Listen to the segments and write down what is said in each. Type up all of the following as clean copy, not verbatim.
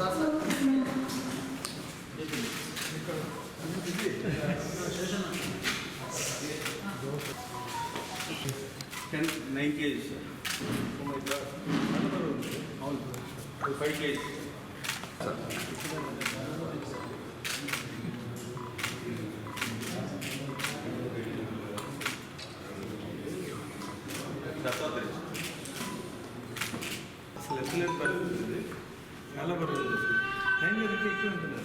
9 kg, sir. Oh my God. 5 kg. అసలు ఎట్లేదు పరిస్థితి చాలా పర్వాలేదు. టైం ఎక్కువ ఉంటుంది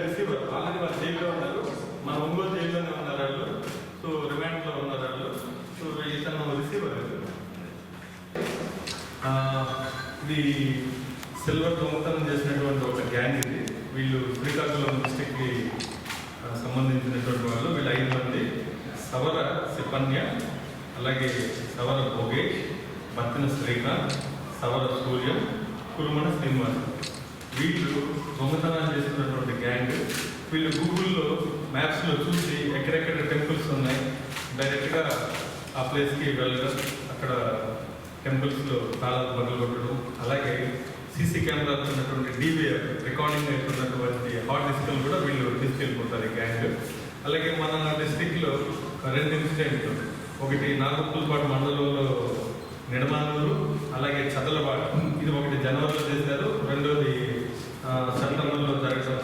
రిసీవర్ ఆల్రెడీ వాళ్ళు జైల్లో ఉన్నారు, మన ఒంగోలు జైల్లోనే ఉన్నారు వాళ్ళు. సో రిమాండ్లో ఉన్నారు వాళ్ళు. సో ఇతను రిసీవర్. ఇది సిల్వర్ దొంగతనం చేసినటువంటి ఒక గ్యాంగ్ ఇది. వీళ్ళు శ్రీకాకుళం డిస్టిక్కి సంబంధించినటువంటి వాళ్ళు. వీళ్ళు 5 మంది. సవర సిపన్య, అలాగే సవర భోగేష్, బత్తిన శ్రీకాంత్, సవర సూర్యం, కురుమణ శ్రీనివాస్. వీళ్ళు దొంగతనాలు చేస్తున్నటువంటి గ్యాంగ్. వీళ్ళు గూగుల్లో మ్యాప్స్లో చూసి ఎక్కడెక్కడ టెంపుల్స్ ఉన్నాయి డైరెక్ట్గా ఆ ప్లేస్కి వెళ్ళడం, అక్కడ టెంపుల్స్లో తాళాలు బదులు కొట్టడం, అలాగే సీసీ కెమెరాలు ఉన్నటువంటి డివిఆర్ రికార్డింగ్ అవుతున్నటువంటి హార్డ్ డిస్క్లు కూడా వీళ్ళు తీసుకెళ్ళిపోతారు ఈ గ్యాంగ్. అలాగే మన డిస్టిక్లో 2 ఇన్సిడెంట్లు, ఒకటి నాగపుల్పాడు మండలంలో నిడమానూరు, అలాగే చదలవాడ. ఇది ఒకటి జనవరిలో చేశారు, రెండోది సెప్టెంబర్లో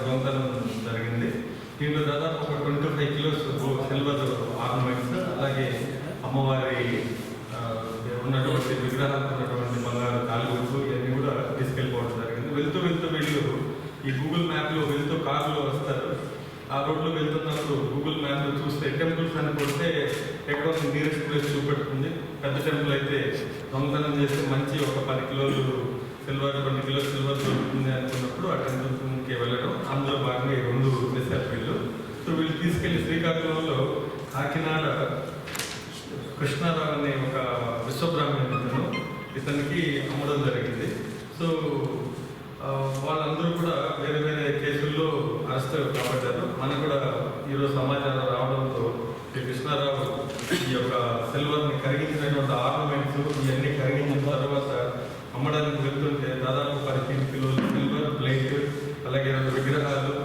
దొంగతనం జరిగింది. దీంట్లో దాదాపు ఒక 25 కిలోస్ సిల్వర్ ఆర్నమెంట్స్, అలాగే అమ్మవారి ఉన్నటువంటి విగ్రహాలకు ఉన్నటువంటి బంగారు కాలుగుడ్లు ఇవన్నీ కూడా తీసుకెళ్ళిపోవడం జరిగింది. వెళ్తూ వీళ్ళు ఈ గూగుల్ మ్యాప్లో వెళ్తూ కారులో వస్తారు. ఆ రోడ్లో వెళ్తున్నప్పుడు గూగుల్ మ్యాప్లో చూస్తే టెంపుల్స్ అని కొడితే ఎక్కడో నియరెస్ట్ ప్లేస్ చూపెట్టుకుంది. పెద్ద టెంపుల్ అయితే దొంగతనం చేస్తే మంచి ఒక 10 కిలోలు సిల్వర్, 20 కిలోలు సిల్వర్ దొరుకుతుంది అనుకున్నప్పుడు ఆ టెంపుల్కి వెళ్ళడం. అందులో భాగంగా ఈ 2 చేశారు వీళ్ళు. సో వీళ్ళు తీసుకెళ్లి శ్రీకాకుళంలో కాకినాడ కృష్ణారావు అనే ఒక విశ్వబ్రాహ్మణుడు, ఇతనికి అమ్మడం జరిగింది. సో వాళ్ళందరూ కూడా వేరే వేరే కేసుల్లో అరెస్ట్ కాబట్టారు. మనకు కూడా ఈరోజు సమాచారం రావడంతో ఈ కృష్ణారావు ఈ యొక్క సిల్వర్ని కరిగించినటువంటి ఆర్నమెంట్స్ ఇవన్నీ కరిగించిన తర్వాత అమ్మడానికి వెళ్తుంటే దాదాపు 15 కిలోలు సిల్వర్ ప్లేట్, అలాగే 2 విగ్రహాలు,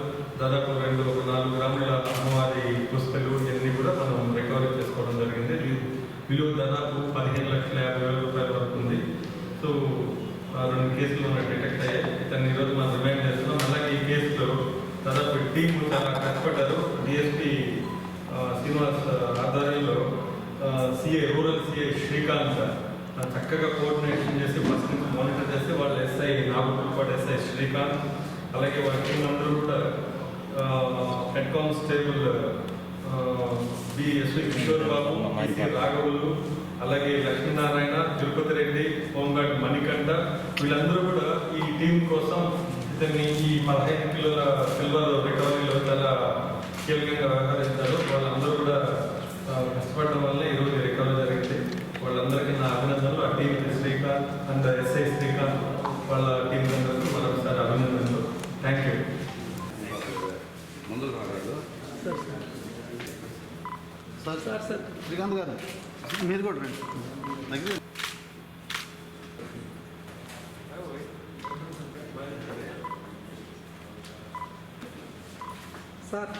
దాదాపు 4 గ్రాముల అమ్మవారి పుస్తకాలు ఇవన్నీ కూడా మనం రికవరీ చేసుకోవడం జరిగింది. విలువ దాదాపు 15,50,000 రూపాయల వరకు ఉంది. సో 2 కేసులు మనకు డిటెక్ట్ అయ్యాయి. ఇతన్ని ఈరోజు మనం రిమైండ్ చేస్తున్నాం. అలాగే ఈ కేసులో దాదాపు టీమ్ చాలా కష్టపడ్డారు. డిఎస్పీ శ్రీనివాస్ ఆధ్వర్యంలో రూరల్ సిఐ శ్రీకాంత్ చక్కగా కోఆర్డినేషన్ చేసి ఫస్ట్ నుంచి మానిటర్ చేసి వాళ్ళ ఎస్ఐ నాగపుల్పాడు ఎస్ఐ శ్రీకాంత్, అలాగే వాళ్ళ టీం అందరూ కూడా head constable BSV Kishore Babu, PC రాఘవులు, అలాగే లక్ష్మీనారాయణ, తిరుపతి రెడ్డి, హోంగార్డ్ మణికంఠ, వీళ్ళందరూ కూడా ఈ టీం కోసం ఇతన్ని ఈ 15 కిలోల సిల్వర్ రికవరీలో చాలా కీలకంగా వ్యవహరిస్తారు. వాళ్ళందరూ కూడా కష్టపడడం వల్ల ఈరోజు రికవరీ జరిగింది. వాళ్ళందరికీ నా అభినందనలు. ఆ team Srikanth and SI Srikanth వాళ్ళ టీం అందరికీ మరొకసారి అభినందనలు. Thank you. సార్ శ్రీకాంత్ గారు మీరు కూడా రండి. సార్